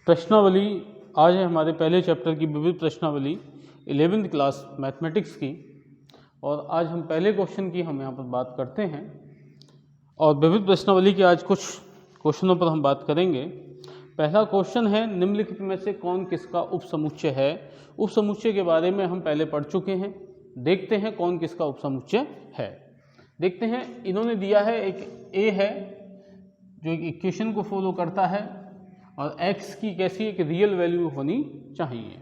प्रश्नावली आज है हमारे पहले चैप्टर की विविध प्रश्नावली 11वीं क्लास मैथमेटिक्स की। और आज हम पहले क्वेश्चन की हम यहाँ पर बात करते हैं और विविध प्रश्नावली के आज कुछ क्वेश्चनों पर हम बात करेंगे। पहला क्वेश्चन है, निम्नलिखित में से कौन किसका उपसमुच्चय है। उपसमुच्चय के बारे में हम पहले पढ़ चुके हैं, देखते हैं कौन किसका उपसमुच्चय है। देखते हैं, इन्होंने दिया है एक ए है जो एक इक्वेशन को फॉलो करता है और x की कैसी एक रियल वैल्यू होनी चाहिए।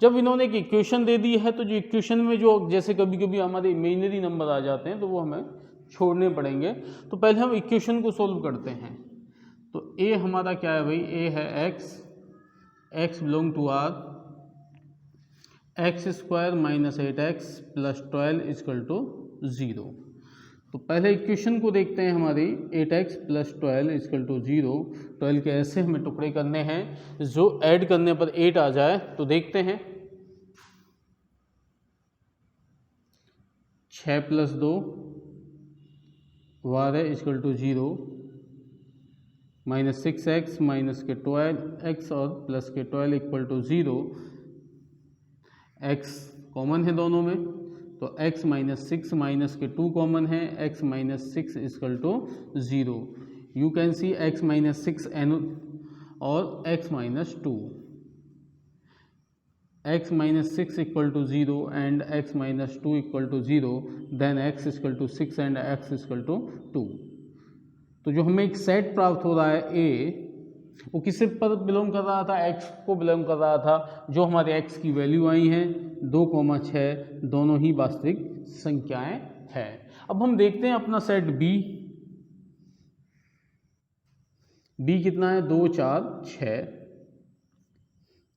जब इन्होंने एक इक्वेशन दे दी है तो जो इक्वेशन में जो जैसे कभी कभी हमारे इमेजिनरी नंबर आ जाते हैं तो वो हमें छोड़ने पड़ेंगे। तो पहले हम इक्वेशन को सोल्व करते हैं। तो a हमारा क्या है भाई, a है x belong to r, x square minus 8x plus 12 equal to 0। तो पहले इक्वेशन को देखते हैं हमारी 8x प्लस 12 इक्वल टू 0। 12 के ऐसे हमें टुकड़े करने हैं जो ऐड करने पर 8 आ जाए। तो देखते हैं, 6 plus 2 12 equal to 0 minus 6x minus के 12x और प्लस के 12 इक्वल टू 0। x कॉमन है दोनों में, तो x माइनस 6 माइनस के 2 कॉमन है, x minus 6 equal to 0। You can see x minus 6 एन और x minus 2। x minus 6 equal to 0 and x minus 2 equal to 0, then x equal to 6 and x equal to 2। तो जो हमें एक set प्राप्त हो रहा है a, वो किससे पर बिलोंग कर रहा था, x को बिलोंग कर रहा था। जो हमारे x की वैल्यू आई है 2,6 दोनों ही वास्तविक संख्याएं हैं। अब हम देखते हैं अपना सेट b कितना है, 2 4 6।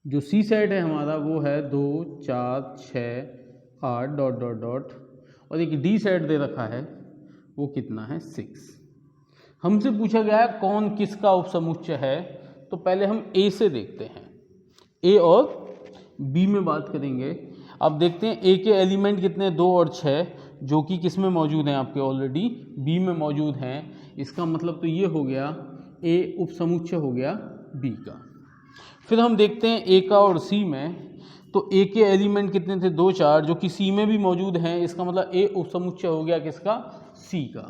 जो c सेट है हमारा वो है 2 4 6 8 डॉट डॉट डॉट, और एक d सेट दे रखा है वो कितना है 6। हमसे पूछा गया है कौन किसका उपसमुच्चय है। तो पहले हम a से देखते हैं, a और b में बात करेंगे। अब देखते हैं a के एलिमेंट कितने, 2 और 6, जो कि किस में मौजूद हैं आपके, ऑलरेडी b में मौजूद हैं। इसका मतलब तो ये हो गया a उपसमुच्चय हो गया b का। फिर हम देखते हैं a का और c में। तो a के एलिमेंट कितने थे, 2 4, जो कि c में भी मौजूद हैं। इसका मतलब a उपसमुच्चय हो गया किसका, c का।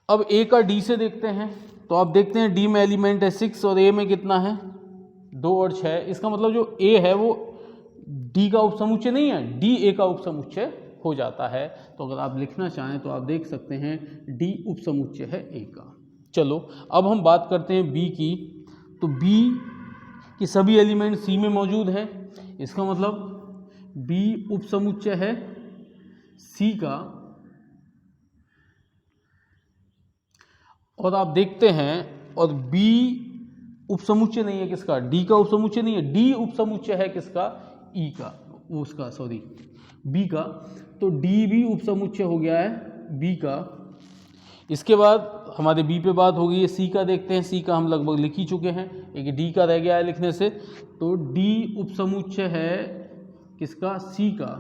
अब a का d से देखते हैं। तो आप देखते हैं d में एलिमेंट है 6 और a में कितना है 2 और 6। इसका मतलब जो a है वो d का उपसमुच्चय नहीं है, d a का उपसमुच्चय हो जाता है। तो अगर आप लिखना चाहें तो आप देख सकते हैं d उपसमुच्चय है a का। चलो अब हम बात करते हैं b की। तो b की सभी एलिमेंट c में मौजूद हैं। इसका मतलब b उपसमुच्चय है c का। और आप देखते हैं, और b उपसमुच्चय नहीं है किसका, d का उपसमुच्चय नहीं है, d उपसमुच्चय है किसका, e का, उसका सॉरी b का। तो d भी उपसमुच्चय हो गया है b का। इसके बाद हमारे b पे बात हो गई है, c का देखते हैं। c का हम लगभग लिख ही चुके हैं, एक d का रह गया है लिखने से। तो d उपसमुच्चय है किसका, c का।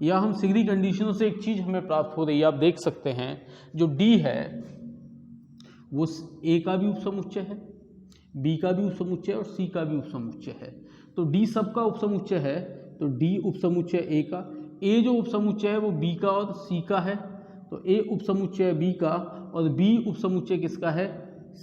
या हम सीधी कंडीशनों से एक चीज़ हमें प्राप्त हो रही है, आप देख सकते हैं जो d है वो a का भी उपसमुच्चय है, b का भी उपसमुच्चय है और c का भी उपसमुच्चय है। तो d सबका उपसमुच्चय है, तो d उपसमुच्चय a का। a जो उपसमुच्चय है वो b का और c का है, तो a उपसमुच्चय है b का और b उपसमुच्चय किसका है,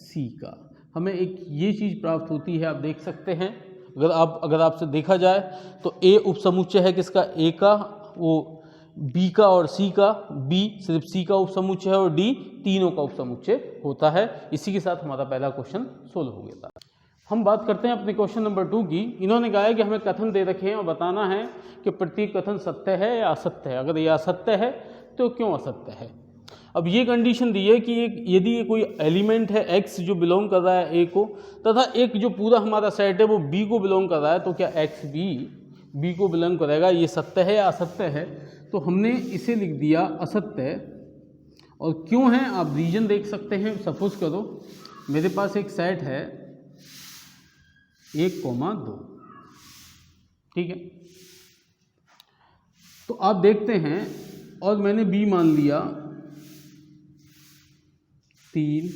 c का। हमें एक ये चीज़ प्राप्त होती है, आप देख सकते हैं। अगर आपसे देखा जाए तो a उपसमुच्चय है किसका, a का, वो b का और c का। b सिर्फ c का उपसमुच्चय है और d तीनों का उपसमुच्चय होता है। इसी के साथ हमारा पहला क्वेश्चन सोल्व हो गया था। हम बात करते हैं अपने क्वेश्चन नंबर 2 की। इन्होंने कहा है कि हमें कथन दे रखे हैं और बताना है कि प्रत्येक कथन सत्य है या असत्य है। अगर ये असत्य है तो क्यों असत्य है। अब ये कंडीशन दी है कि यदि कोई एलिमेंट है x जो बिलोंग कर रहा है a को, तथा एक जो पूरा हमारा सेट है वो b को बिलोंग कर रहा है, तो क्या x भी b को बिलोंग करेगा, ये सत्य है या असत्य है। तो हमने इसे लिख दिया असत्य। और क्यों है आप रीजन देख सकते हैं। सपोज करो मेरे पास एक सेट है 1,2, ठीक है। तो आप देखते हैं, और मैंने b मान लिया 3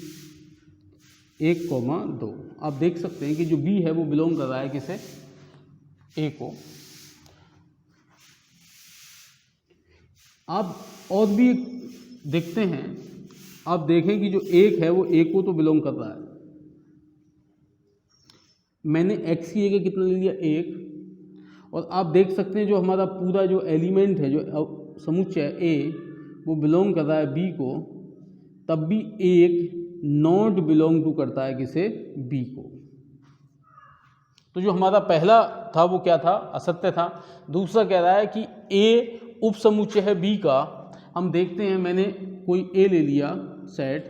1,2। आप देख सकते हैं कि जो बी है वो बिलोंग कर रहा है किसे, ए को। आप और भी देखते हैं, आप देखें कि जो 1 है वो ए को तो बिलोंग कर रहा है। मैंने एक्स की जगह कितना ले लिया, 1। और आप देख सकते हैं जो हमारा पूरा जो एलिमेंट है, जो समुच्चय है ए, वो बिलोंग कर रहा है बी को, तब भी 1 नॉट बिलोंग टू करता है किसे, बी को। तो जो हमारा पहला था वो क्या था, असत्य था। दूसरा कह रहा है कि ए उप समुच्चय है बी का। हम देखते हैं, मैंने कोई ए ले लिया सेट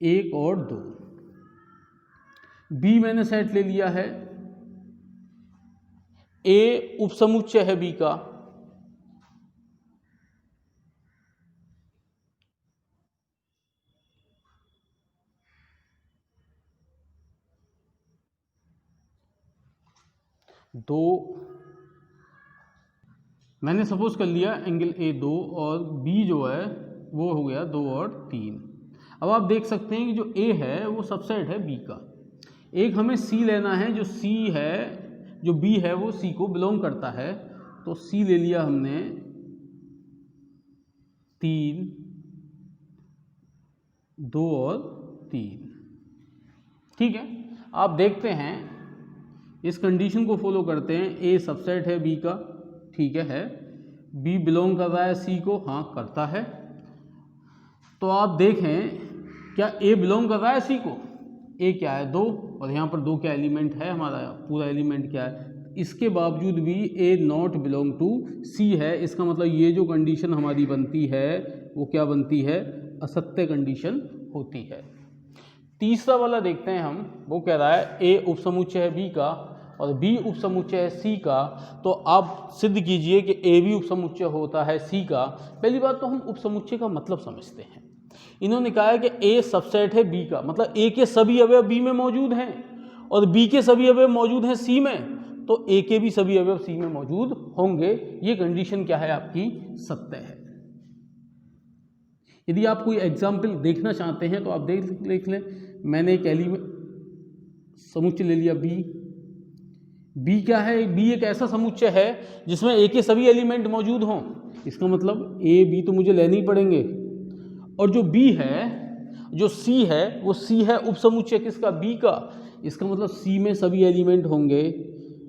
1 और 2, बी मैंने सेट ले लिया है, ए उप समुच्चय है बी का, दो मैंने सपोज कर लिया एंगल ए 2 और बी जो है वो हो गया 2 और 3। अब आप देख सकते हैं कि जो ए है वो सबसेट है बी का। एक हमें सी लेना है, जो सी है, जो बी है वो सी को बिलोंग करता है। तो सी ले लिया हमने 3, 2 और 3। ठीक है, आप देखते हैं इस कंडीशन को फॉलो करते हैं। ए सबसेट है बी का, ठीक है। बी बिलोंग कर रहा है सी को, हाँ करता है। तो आप देखें क्या ए बिलोंग कर रहा है सी को, ए क्या है 2, और यहाँ पर 2 क्या एलिमेंट है, हमारा पूरा एलिमेंट क्या है। इसके बावजूद भी ए नॉट बिलोंग टू सी है। इसका मतलब ये जो कंडीशन हमारी बनती है वो क्या बनती है, असत्य कंडीशन होती है। तीसरा वाला देखते हैं हम, वो कह रहा है ए उपसमुच्चय है बी का और बी उपसमुच्चय है सी का। तो आप सिद्ध कीजिए कि ए भी उपसमुच्चय होता है सी का। पहली बात तो हम उपसमुच्चय का मतलब समझते हैं। इन्होंने कहा है कि ए सबसेट है बी का, मतलब ए के सभी अवयव बी में मौजूद हैं और बी के सभी अवयव मौजूद हैं सी में, तो ए के भी सभी अवयव सी में मौजूद होंगे। ये कंडीशन क्या है आपकी, सत्य है। यदि आप कोई एग्जाम्पल देखना चाहते हैं तो आप देख लें। मैंने एक एलिमेंट समुच्चय ले लिया बी। बी क्या है, बी एक ऐसा समुच्चय है जिसमें ए के सभी एलिमेंट मौजूद हों। इसका मतलब ए बी तो मुझे लेने ही पड़ेंगे। और जो बी है, जो सी है, वो सी है उपसमुच्चय किसका, बी का। इसका मतलब सी में सभी एलिमेंट होंगे,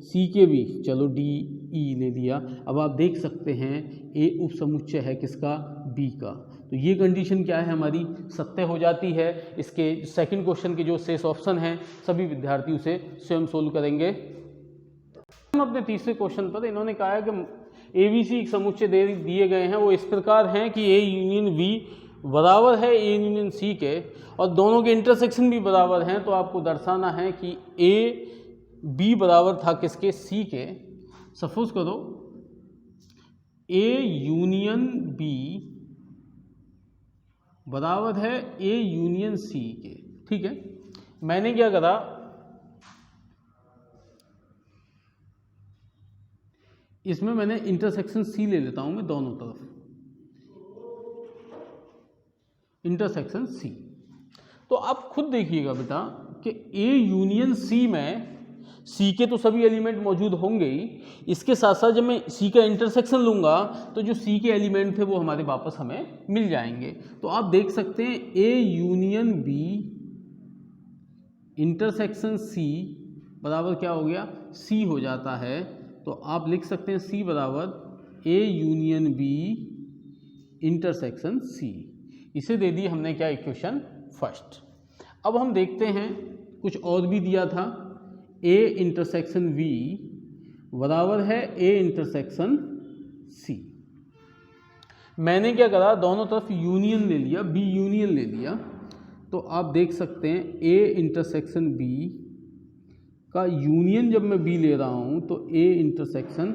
सी के भी। चलो डी ई ले लिया। अब आप देख सकते हैं ए उपसमुच्चय है किसका, बी का। तो ये कंडीशन क्या है हमारी, सत्य हो जाती है। इसके सेकंड क्वेश्चन के जो शेष ऑप्शन हैं सभी विद्यार्थी उसे स्वयं सोल्व करेंगे। हम अपने तीसरे क्वेश्चन पर, इन्होंने कहा है कि एबीसी समुच्चय दिए गए हैं, वो इस प्रकार हैं कि ए यूनियन बी बराबर है ए यूनियन सी के, और दोनों के इंटरसेक्शन भी बराबर हैं। तो आपको दर्शाना है कि ए बी बराबर था किसके, सी के। सपोज करो ए यूनियन बी बराबर है ए यूनियन सी के। ठीक है, मैंने क्या करा, इसमें मैंने इंटरसेक्शन सी ले लेता हूं मैं दोनों तरफ, इंटरसेक्शन सी। तो आप खुद देखिएगा बेटा कि ए यूनियन सी में सी के तो सभी एलिमेंट मौजूद होंगे ही, इसके साथ साथ जब मैं सी का इंटरसेक्शन लूँगा तो जो सी के एलिमेंट थे वो हमारे वापस हमें मिल जाएंगे। तो आप देख सकते हैं A union B intersection C बराबर क्या हो गया, सी हो जाता है। तो आप लिख सकते हैं सी बराबर A union B intersection C. इसे दे दी हमने क्या, इक्वेशन फर्स्ट। अब हम देखते हैं कुछ और भी दिया था, ए इंटरसेक्शन वी बराबर है ए इंटरसेक्शन सी। मैंने क्या करा, दोनों तरफ यूनियन ले लिया, बी यूनियन ले लिया। तो आप देख सकते हैं ए इंटरसेक्शन बी का यूनियन जब मैं बी ले रहा हूं तो A intersection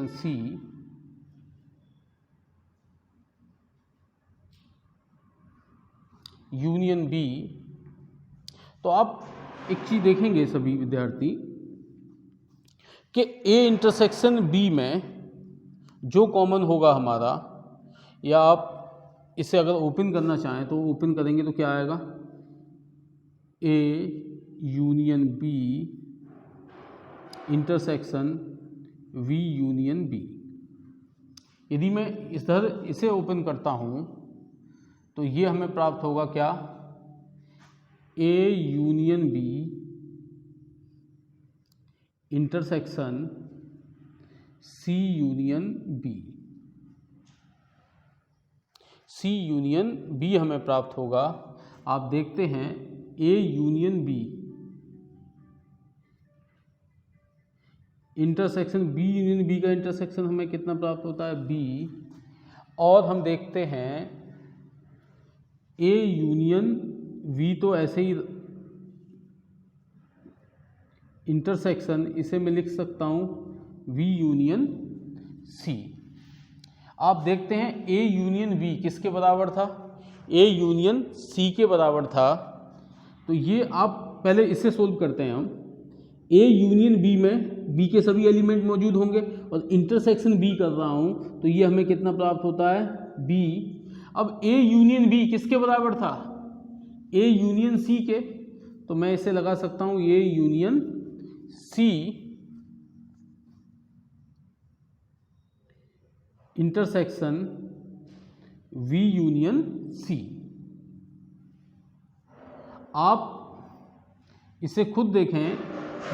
C union B. तो आप एक चीज देखेंगे सभी विद्यार्थी कि ए इंटरसेक्शन बी में जो कॉमन होगा हमारा, या आप इसे अगर ओपन करना चाहें तो ओपन करेंगे तो क्या आएगा, A union B intersection V union B. यदि मैं इस तरह इसे ओपन करता हूं तो ये हमें प्राप्त होगा क्या, A union B intersection C union B. C union B हमें प्राप्त होगा। आप देखते हैं A union B intersection B union B का इंटरसेक्शन हमें कितना प्राप्त होता है, बी। और हम देखते हैं ए यूनियन वी तो ऐसे ही इंटरसेक्शन, इसे मैं लिख सकता हूं वी यूनियन सी। आप देखते हैं ए यूनियन बी किसके बराबर था, ए यूनियन सी के बराबर था। तो ये आप पहले इसे सोल्व करते हैं हम। ए यूनियन बी में बी के सभी एलिमेंट मौजूद होंगे और इंटरसेक्शन बी कर रहा हूं तो ये हमें कितना प्राप्त होता है, बी। अब ए यूनियन बी किसके बराबर था, ए यूनियन सी के, तो मैं इसे लगा सकता हूं A union C intersection V union C. आप इसे खुद देखें,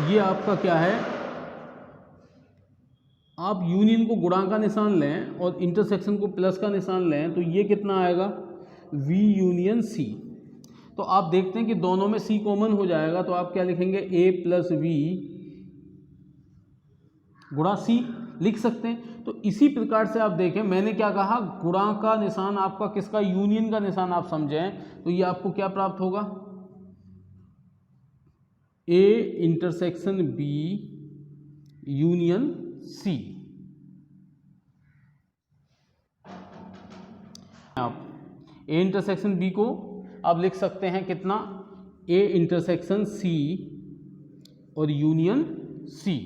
ये आपका क्या है, आप यूनियन को गुणा का निशान लें और इंटरसेक्शन को प्लस का निशान लें तो ये कितना आएगा, वी यूनियन सी। तो आप देखते हैं कि दोनों में सी कॉमन हो जाएगा, तो आप क्या लिखेंगे, ए प्लस वी गुणा सी लिख सकते हैं। तो इसी प्रकार से आप देखें, मैंने क्या कहा, गुणा का निशान आपका किसका, यूनियन का निशान आप समझें तो ये आपको क्या प्राप्त होगा, A intersection B union C. आप ए इंटरसेक्शन बी को आप लिख सकते हैं कितना, ए इंटरसेक्शन सी और यूनियन सी।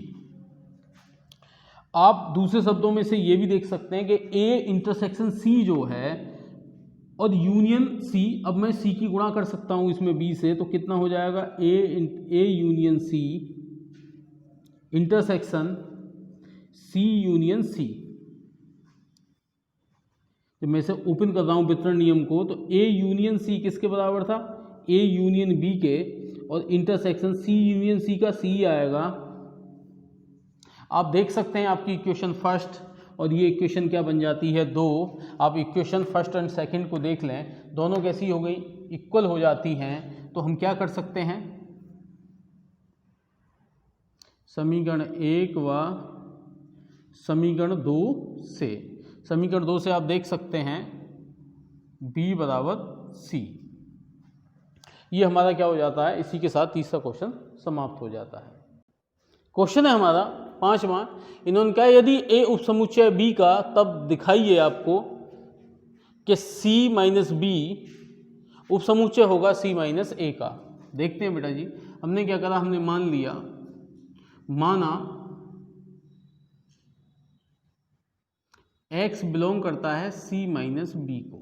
आप दूसरे शब्दों में से ये भी देख सकते हैं कि ए इंटरसेक्शन सी जो है और यूनियन सी, अब मैं सी की गुणा कर सकता हूं इसमें बी से, तो कितना हो जाएगा, A union C intersection C union C. जब मैं इसे ओपन कर रहा हूं वितरण नियम को, तो ए यूनियन सी किसके बराबर था, ए यूनियन बी के, और इंटरसेक्शन सी यूनियन सी का सी आएगा। आप देख सकते हैं आपकी इक्वेशन फर्स्ट और ये इक्वेशन क्या बन जाती है, 2। आप इक्वेशन फर्स्ट एंड सेकंड को देख लें, दोनों कैसी हो गई, इक्वल हो जाती हैं। तो हम क्या कर सकते हैं, समीकरण 1 व समीकरण 2 से, समीकरण 2 से आप देख सकते हैं b बराबर c। ये हमारा क्या हो जाता है, इसी के साथ तीसरा क्वेश्चन समाप्त हो जाता है। क्वेश्चन है हमारा 5वां, इन्होंने कहा यदि a उपसमुच्चय b का, तब दिखाइए आपको कि c माइनस बी उपसमुच्चय होगा c माइनस a का। देखते हैं बेटा जी, हमने क्या करा, हमने मान लिया, माना x बिलोंग करता है c माइनस बी को।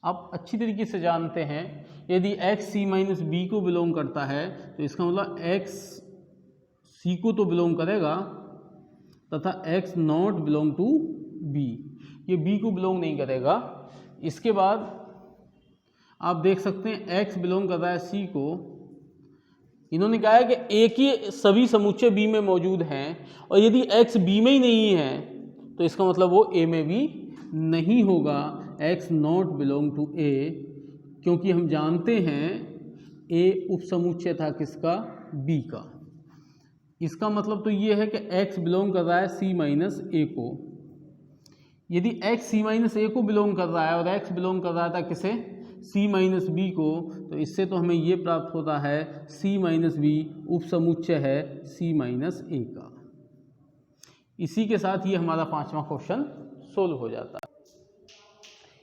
आप अच्छी तरीके से जानते हैं, यदि x c माइनस बी को बिलोंग करता है तो इसका मतलब x c को तो बिलोंग करेगा तथा x not belong to b, ये b को बिलोंग नहीं करेगा। इसके बाद आप देख सकते हैं x बिलोंग कर रहा है c को। इन्होंने कहा है कि a के सभी समुच्चय b में मौजूद हैं, और यदि x b में ही नहीं है तो इसका मतलब वो a में भी नहीं होगा, x not belong to a, क्योंकि हम जानते हैं a उपसमुच्चय था किसका, b का। इसका मतलब तो ये है कि x बिलोंग कर रहा है c माइनस a को। यदि x c माइनस a को बिलोंग कर रहा है और x बिलोंग कर रहा था किसे, c माइनस बी को, तो इससे तो हमें ये प्राप्त होता है c माइनस बी उपसमुच्चय है c माइनस a का। इसी के साथ ये हमारा 5वां क्वेश्चन सोल्व हो जाता है।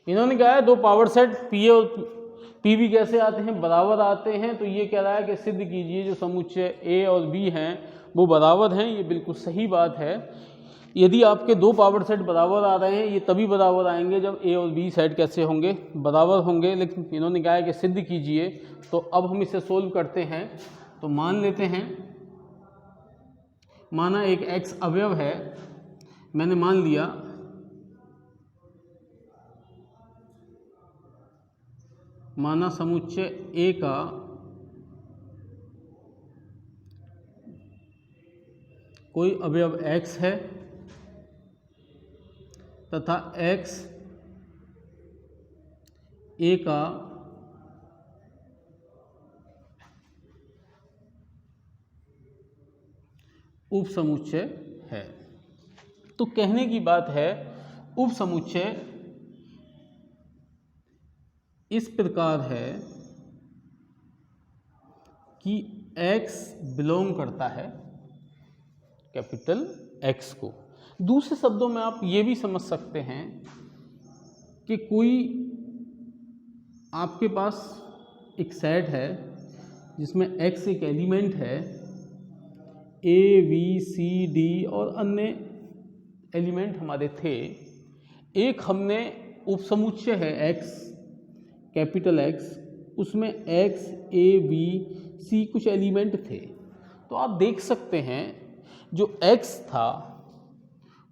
इन्होंने कहा है दो पावर सेट पी और पी भी कैसे आते हैं, बराबर आते हैं। तो ये कह रहा है कि सिद्ध कीजिए जो समुच्चय a और b हैं वो बराबर हैं। ये बिल्कुल सही बात है। यदि आपके दो पावर सेट बराबर आ रहे हैं, ये तभी बराबर आएंगे जब ए और बी सेट कैसे होंगे, बराबर होंगे। लेकिन इन्होंने कहा है कि सिद्ध कीजिए, तो अब हम इसे सोल्व करते हैं। तो मान लेते हैं, माना एक x अवयव है, मैंने मान लिया माना समुच्चय A का कोई अवयव x है तथा x A का उपसमुच्चय है। तो कहने की बात है, उपसमुच्चय इस प्रकार है कि x बिलोंग करता है कैपिटल X को। दूसरे शब्दों में आप ये भी समझ सकते हैं कि कोई आपके पास एक सेट है जिसमें x एक एलिमेंट है, A, B, C, D और अन्य एलिमेंट हमारे थे। एक हमने उपसमुच्चय है x, कैपिटल X, उसमें x, A, B, C कुछ एलिमेंट थे। तो आप देख सकते हैं जो x था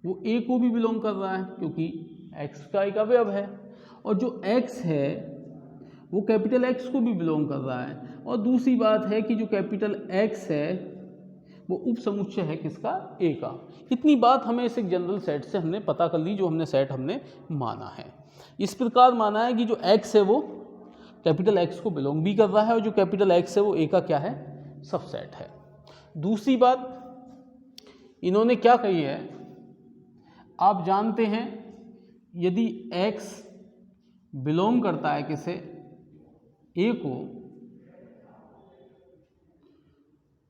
वो A को भी बिलोंग कर रहा है क्योंकि x का एक अवयव है, और जो x है वो कैपिटल X को भी बिलोंग कर रहा है। और दूसरी बात है कि जो कैपिटल X है वो उपसमुच्चय है किसका, A का। इतनी बात हमें इस एक जनरल सेट से हमने पता कर ली, जो हमने सेट हमने माना है। इस प्रकार माना है कि जो x है वो कैपिटल X को बिलोंग भी कर रहा है, और जो कैपिटल X है वो A का क्या है, सबसेट है। दूसरी बात इन्होंने क्या कही है, आप जानते हैं यदि x बिलोंग करता है किसे, A को,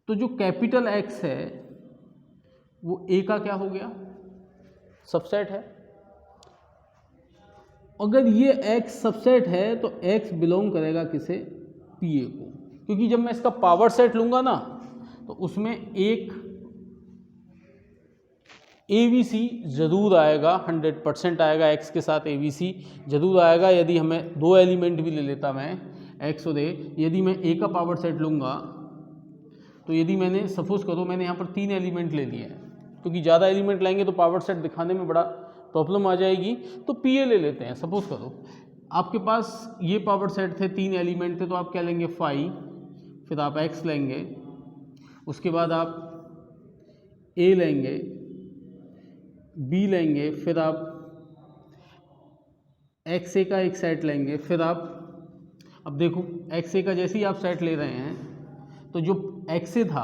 तो जो कैपिटल X है वो A का क्या हो गया, सबसेट है। अगर ये x सबसेट है तो x बिलोंग करेगा किसे, PA को, क्योंकि जब मैं इसका पावर सेट लूंगा ना तो उसमें एक ABC जरूर आएगा, 100% आएगा, x के साथ ABC जरूर आएगा। यदि हमें दो एलिमेंट भी ले लेता मैं x और a, यदि मैं a का पावर सेट लूंगा तो यदि मैंने सपोज करो मैंने यहाँ पर 3 एलिमेंट ले लिए हैं, क्योंकि ज़्यादा एलिमेंट लाएंगे तो पावर सेट दिखाने में बड़ा प्रॉब्लम आ जाएगी, तो PA ले लेते हैं। सपोज करो आपके पास ये पावर सेट थे, 3 एलिमेंट थे, तो आप क्या लेंगे 5, फिर आप x लेंगे, उसके बाद आप A लेंगे, B लेंगे, फिर आप XA का एक सेट लेंगे, फिर आप अब देखो XA का जैसे ही आप सेट ले रहे हैं तो जो XA था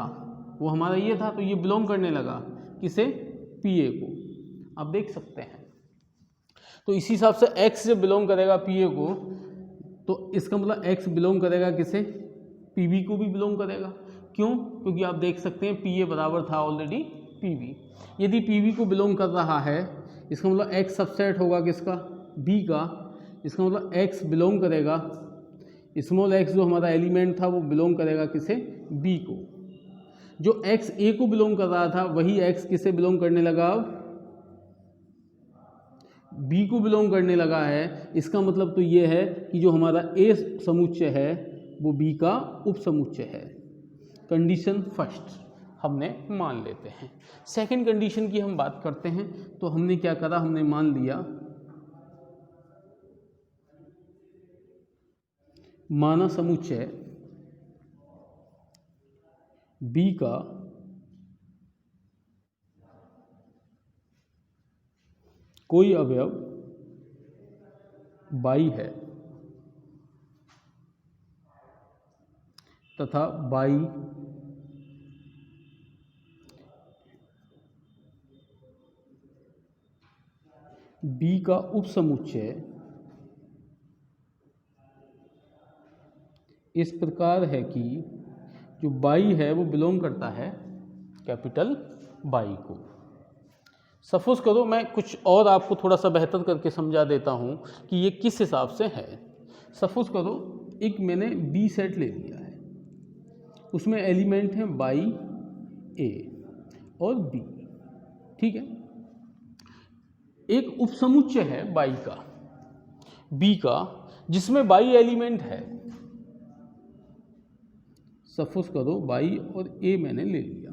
वो हमारा ये था, तो ये बिलोंग करने लगा किसे, PA को। आप देख सकते हैं, तो इसी हिसाब से x जब बिलोंग करेगा PA को तो इसका मतलब x बिलोंग करेगा किसे, PB को भी बिलोंग करेगा। क्यों, क्योंकि आप देख सकते हैं PA बराबर था ऑलरेडी PB। यदि PB को बिलोंग कर रहा है इसका मतलब x सबसेट होगा किसका, B का। इसका मतलब x बिलोंग करेगा, स्मॉल x जो हमारा एलिमेंट था वो बिलोंग करेगा किसे, B को। जो x A को बिलोंग कर रहा था वही x किसे बिलोंग करने लगा, B को बिलोंग करने लगा है। इसका मतलब तो ये है कि जो हमारा A समुच्चय है वो B का उपसमुच्चय है। कंडीशन फर्स्ट हमने मान लेते हैं। सेकंड कंडीशन की हम बात करते हैं, तो हमने क्या करा, हमने मान लिया माना समुच्चय B का कोई अवयव y है तथा y B का उपसमुच्चय इस प्रकार है कि जो y है वो बिलोंग करता है कैपिटल Y को। सपोज करो मैं कुछ और आपको थोड़ा सा बेहतर करके समझा देता हूँ कि ये किस हिसाब से है। सपोज करो एक मैंने B सेट ले लिया है, उसमें एलिमेंट हैं y, A और B, ठीक है। एक उपसमुच्चय है बाई का, बी का, जिसमें बाई एलिमेंट है, सपोज करो बाई और ए मैंने ले लिया,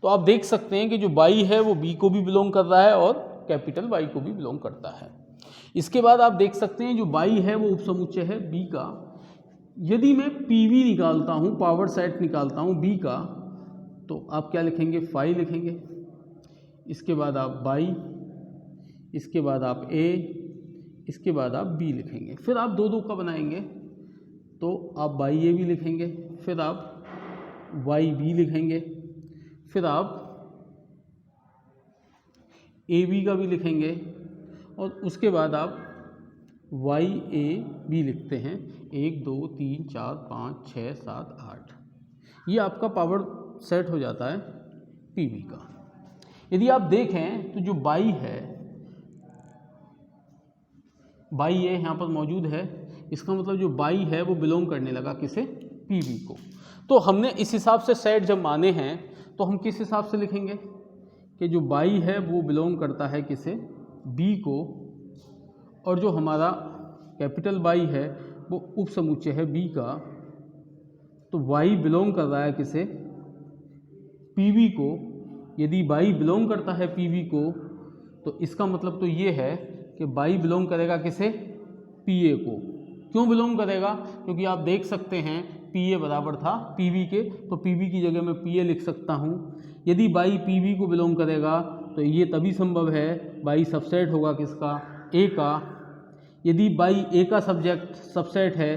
तो आप देख सकते हैं कि जो बाई है वो बी को भी बिलोंग कर रहा है और कैपिटल वाई को भी बिलोंग करता है। इसके बाद आप देख सकते हैं जो बाई है वो उपसमुच्चय है बी का। यदि मैं पीवी निकालता हूँ, पावर सेट निकालता हूँ बी का, तो आप क्या लिखेंगे, फाई लिखेंगे। इसके बाद आप बाई, इसके बाद आप ए, इसके बाद आप बी लिखेंगे। फिर आप दो दो का बनाएंगे तो आप बाई ए भी लिखेंगे, फिर आप वाई बी लिखेंगे, फिर आप ए बी का भी लिखेंगे और उसके बाद आप वाई ए बी लिखते हैं। 1 2 3 4 5 6 7 8, ये आपका पावर सेट हो जाता है पीवी का। यदि आप देखें तो जो बाई है, बाई ए यहाँ पर मौजूद है, इसका मतलब जो बाई है वो बिलोंग करने लगा किसे, पीवी को। तो हमने इस हिसाब से सेट जब माने हैं तो हम किस हिसाब से लिखेंगे कि जो बाई है वो बिलोंग करता है किसे, बी को, और जो हमारा कैपिटल बाई है वो उपसमुच्चय है बी का, तो वाई बिलोंग कर रहा है किसे, पीवी को। यदि बाई बिलोंग करता है पीवी को तो इसका मतलब तो ये है कि बाई बिलोंग करेगा किसे, पीए को। क्यों बिलोंग करेगा, क्योंकि आप देख सकते हैं पीए बराबर था पीवी के, तो पीवी की जगह मैं पीए लिख सकता हूँ। यदि बाई पीवी को बिलोंग करेगा तो ये तभी संभव है, बाई सबसेट होगा किसका, ए का। यदि बाई ए का सब्जेक्ट सबसेट है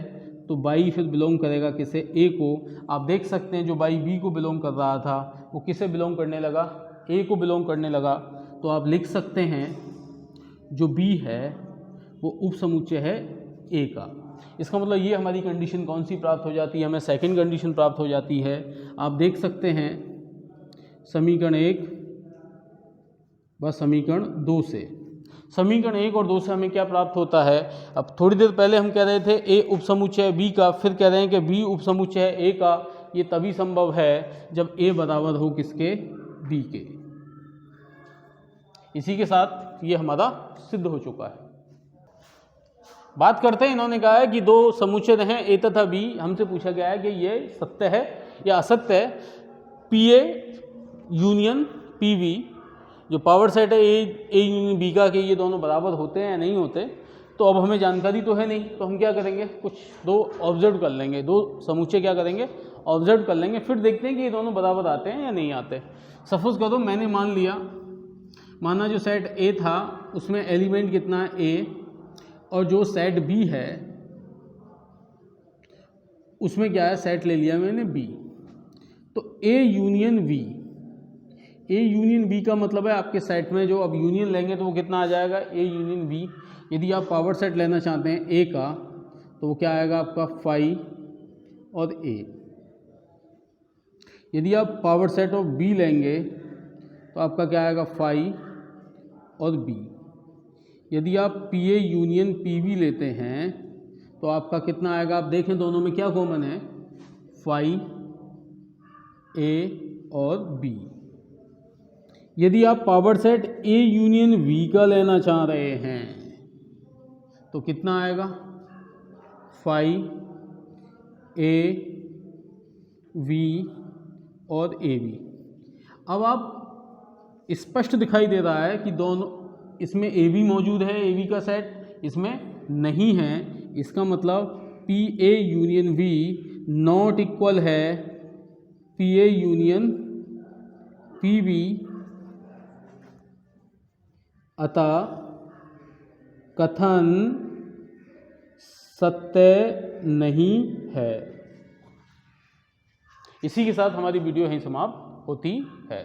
तो बाई फिर बिलोंग करेगा किसे, ए को। आप देख सकते हैं जो बाई बी को बिलोंग कर रहा था वो किसे बिलोंग करने लगा, ए को बिलोंग करने लगा। तो आप लिख सकते हैं जो बी है वो उपसमुच्चय है ए का। इसका मतलब ये हमारी कंडीशन कौन सी प्राप्त हो जाती है, हमें सेकंड कंडीशन प्राप्त हो जाती है। आप देख सकते हैं समीकरण 1 व समीकरण 2 से, समीकरण 1 और 2 से हमें क्या प्राप्त होता है। अब थोड़ी देर पहले हम कह रहे थे ए उपसमुच्चय बी का, फिर कह रहे हैं कि बी उपसमुच्चय ए का। ये तभी संभव है जब ए बराबर हो किसके, बी के। इसी के साथ ये हमारा सिद्ध हो चुका है। बात करते हैं, इन्होंने कहा है कि दो समुच्चय हैं ए तथा बी। हमसे पूछा गया है कि ये सत्य है या असत्य है। पीए यूनियन पीवी, जो पावर सेट है ए यूनियन बी का, कि ये दोनों बराबर होते हैं या नहीं होते। तो अब हमें जानकारी तो है नहीं, तो हम क्या करेंगे, कुछ दो ऑब्जर्व कर लेंगे, दो समुच्चय क्या करेंगे, ऑब्जर्व कर लेंगे, फिर देखते हैं कि ये दोनों बराबर आते हैं या नहीं आते। सपोज करो मैंने माना जो सेट ए था उसमें एलिमेंट कितना है, ए, और जो सेट बी है उसमें क्या है, सेट ले लिया मैंने बी। तो A union B, A union B का मतलब है आपके सेट में जो अब यूनियन लेंगे तो वो कितना आ जाएगा, ए यूनियन बी। यदि आप पावर सेट लेना चाहते हैं ए का तो वो क्या आएगा आपका फाई और ए। यदि आप पावर सेट ऑफ बी लेंगे तो आपका क्या आएगा, फाई और बी। यदि आप P A union P V लेते हैं तो आपका कितना आएगा, आप देखें दोनों में क्या कॉमन है, फाई ए और बी। यदि आप power set A union V का लेना चाह रहे हैं तो कितना आएगा, फाई ए वी और ए बी। अब आप स्पष्ट दिखाई दे रहा है कि दोनों, इसमें ए बी मौजूद है, ए बी का सेट इसमें नहीं है। इसका मतलब P A union B not equal है P A union P B, अतः कथन सत्य नहीं है। इसी के साथ हमारी वीडियो यहीं समाप्त होती है।